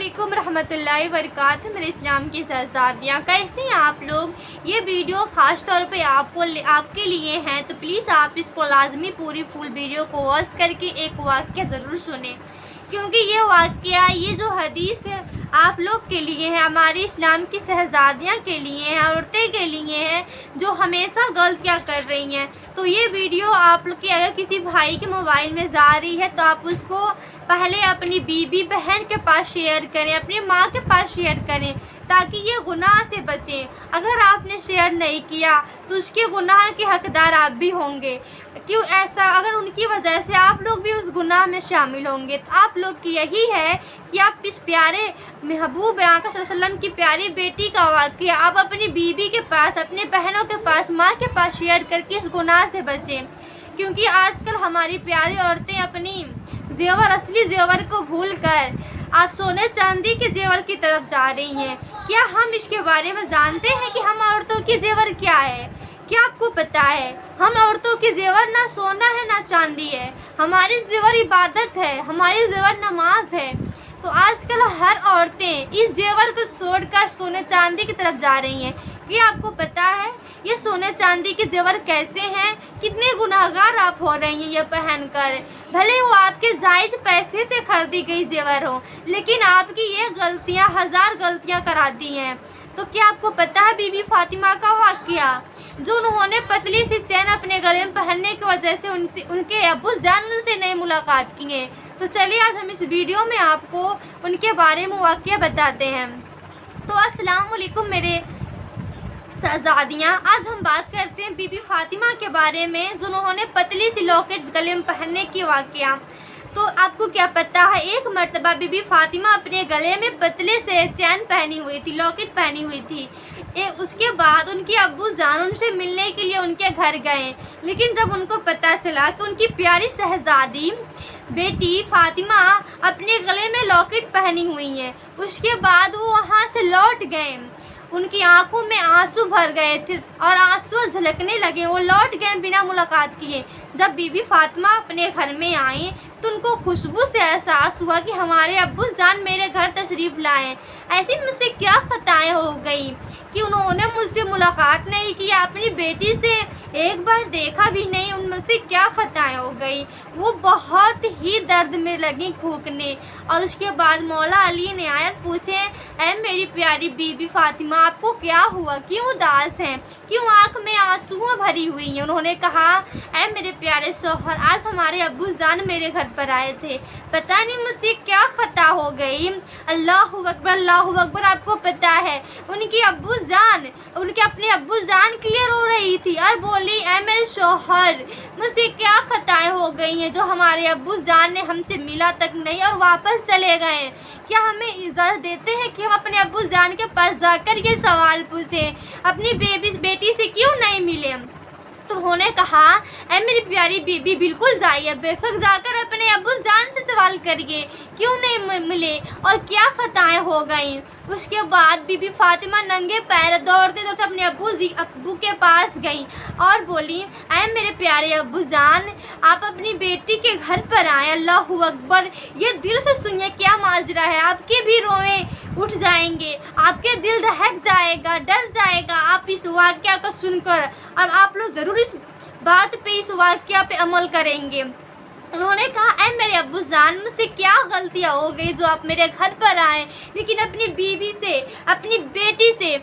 علیکم رحمۃ اللہ وبرکاتہ۔ میرے اسلام کی شہزادیاں، کیسے ہیں آپ لوگ؟ یہ ویڈیو خاص طور پہ آپ کے لیے ہیں، تو پلیز آپ اس کو لازمی پوری فل ویڈیو کو واچ کر کے ایک واقعہ ضرور سنیں، کیونکہ یہ واقعہ، یہ جو حدیث ہے آپ لوگ کے لیے ہے، ہماری اسلام کی شہزادیاں کے لیے ہیں، عورتیں کے لیے ہیں جو ہمیشہ غلطیاں کر رہی ہیں۔ تو یہ ویڈیو آپ لوگ کے اگر کسی بھائی کے موبائل میں جا رہی ہے تو آپ اس کو پہلے اپنی بیوی بہن کے پاس شیئر کریں، اپنی ماں کے پاس شیئر کریں، تاکہ یہ گناہ سے بچیں۔ اگر آپ نے شیئر نہیں کیا تو اس کے گناہ کے حقدار آپ بھی ہوں گے۔ کیوں ایسا؟ اگر ان کی وجہ سے آپ لوگ بھی اس گناہ میں شامل ہوں گے، تو آپ لوگ کی یہی ہے کہ آپ اس پیارے محبوب آقا صلی اللہ علیہ وسلم کی پیاری بیٹی کا واقعہ آپ اپنی بیوی کے پاس، اپنی بہنوں کے پاس، ماں کے پاس شیئر کر کے اس گناہ سے بچیں۔ کیونکہ آج کل ہماری پیاری عورتیں اپنی زیور، اصلی زیور کو بھول کر آج سونے چاندی کے زیور کی طرف جا رہی ہیں۔ کیا ہم اس کے بارے میں جانتے ہیں کہ ہم عورتوں کی زیور کیا ہے؟ کیا آپ کو پتہ ہے؟ ہم عورتوں کی زیور نہ سونا ہے نہ چاندی ہے، ہماری زیور عبادت ہے، ہماری زیور نماز ہے۔ تو آج کل ہر عورتیں اس زیور کو چھوڑ کر سونے چاندی کی طرف جا رہی ہیں۔ کیا آپ کو پتہ ہے یہ سونے چاندی کے زیور کیسے ہیں؟ کتنے گناہگار آپ ہو رہی ہیں یہ پہن کر، بھلے وہ آپ کے جائز پیسے سے خریدی گئی زیور ہو، لیکن آپ کی یہ غلطیاں ہزار غلطیاں کراتی ہیں۔ تو کیا آپ کو پتہ ہے بی بی فاطمہ کا واقعہ، جو انہوں نے پتلی سی چین اپنے گلے میں پہننے کی وجہ سے ان کے ابو جان ان سے نہیں ملاقات کیے؟ تو چلیے آج ہم اس ویڈیو میں آپ کو ان کے بارے میں واقعہ بتاتے ہیں۔ تو السلام علیکم میرے شہزادیاں، آج ہم بات کرتے ہیں بی بی فاطمہ کے بارے میں، جنہوں نے پتلی سی لاکٹ گلے میں پہننے کی واقعہ۔ تو آپ کو کیا پتہ ہے، ایک مرتبہ بی بی فاطمہ اپنے گلے میں پتلے سے چین پہنی ہوئی تھی، لاکٹ پہنی ہوئی تھی۔ اس کے بعد ان کے ابو جان ان سے ملنے کے لیے ان کے گھر گئے، لیکن جب ان کو پتہ چلا کہ ان کی پیاری شہزادی بیٹی فاطمہ اپنے گلے میں لاکٹ پہنی ہوئی ہیں، اس کے بعد وہ وہاں سے لوٹ گئے۔ ان کی آنکھوں میں آنسو بھر گئے تھے اور آنسو جھلکنے لگے، وہ لوٹ گئے بنا ملاقات کیے۔ جب بی بی فاطمہ اپنے گھر میں آئیں تو ان کو خوشبو سے احساس ہوا کہ ہمارے ابو جان میرے گھر تشریف لائے، ایسی مجھ سے کیا خطائیں ہو گئی کہ انہوں نے مجھ سے ملاقات نہیں کی، اپنی بیٹی سے ایک بار دیکھا بھی نہیں، ان میں سے کیا خطائیں ہو گئی؟ وہ بہت ہی درد میں لگی پھونکنے، اور اس کے بعد مولا علی نے آیت پوچھے، اے میری پیاری بی بی فاطمہ، آپ کو کیا ہوا؟ کیوں اداس ہیں؟ کیوں آنکھ میں آنسو بھری ہوئی ہیں؟ انہوں نے کہا، اے میرے پیارے شوہر، آج ہمارے ابو جان میرے گھر پر آئے تھے، پتہ نہیں مجھ سے کیا خطا ہو گئی۔ اللہ اکبر، اللہ اکبر۔ آپ کو پتہ ہے ان کے اپنے ابو جان کے لیے رو رہی تھی اور بولی، اے میرے شوہر، مجھ سے کیا خطائیں ہو گئی ہیں جو ہمارے ابو جان نے ہم سے ملا تک نہیں اور واپس چلے گئے؟ کیا ہمیں اجازت دیتے ہیں کہ ہم اپنے ابو جان کے پاس جا کر یہ سوال پوچھیں، اپنی بیٹی سے کیوں نہیں ملے؟ تو انہوں نے کہا، اے میری پیاری بیبی، بالکل جائیے، بے شک جا کر اپنے ابو جان سے سوال کریے کیوں نہیں ملے اور کیا خطائیں ہو گئیں۔ اس کے بعد بی بی فاطمہ ننگے پیر دوڑتے دوڑتے اپنے ابو کے پاس گئیں اور بولی، اے میرے پیارے ابو جان، آپ اپنی بیٹی کے گھر پر آئیں۔ اللہ اکبر، یہ دل سے سنیے کیا ماجرا ہے، آپ کے بھی روئیں اٹھ جائیں گے، آپ کے دل دہک جائے گا، ڈر جائے گا آپ اس واقعہ کو سن کر، اور آپ لوگ ضرور اس بات پہ، اس واقعہ پہ عمل کریں گے۔ انہوں نے کہا، اے میرے ابو جان، مجھ سے کیا غلطیاں ہو گئی جو آپ میرے گھر پر آئے لیکن اپنی بیوی سے، اپنی بیٹی سے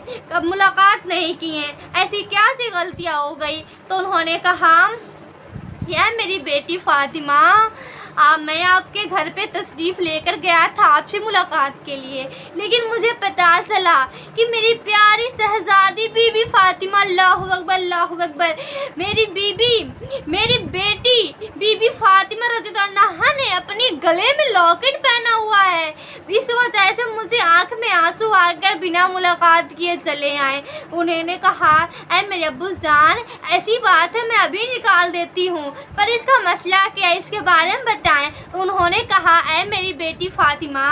ملاقات نہیں کی ہیں؟ ایسی کیا سی غلطیاں ہو گئی؟ تو انہوں نے کہا، اے میری بیٹی فاطمہ، میں آپ کے گھر پہ تشریف لے کر گیا تھا آپ سے ملاقات کے لیے، لیکن مجھے پتہ چلا کہ میری پیاری شہزادی بی بی فاطمہ، اللہ اکبر، اللہ اکبر، میری بیٹی بی بی فاطمہ رضی اللہ عنہا نے اپنی گلے میں لاکٹ پہنا ہوا ہے، اس وجہ سے مجھے آنکھ میں آنسو آ کر بنا ملاقات کیے چلے آئے۔ انہوں نے کہا، اے میرے ابو جان، ایسی بات ہے، میں ابھی نکال دیتی ہوں، پر اس کا مسئلہ کیا ہے، اس کے بارے میں بتائیں۔ انہوں نے کہا، اے میری بیٹی فاطمہ،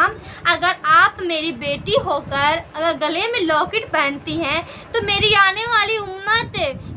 اگر آپ میری بیٹی ہو کر اگر گلے میں لاکٹ پہنتی ہیں تو میری آنے والی امت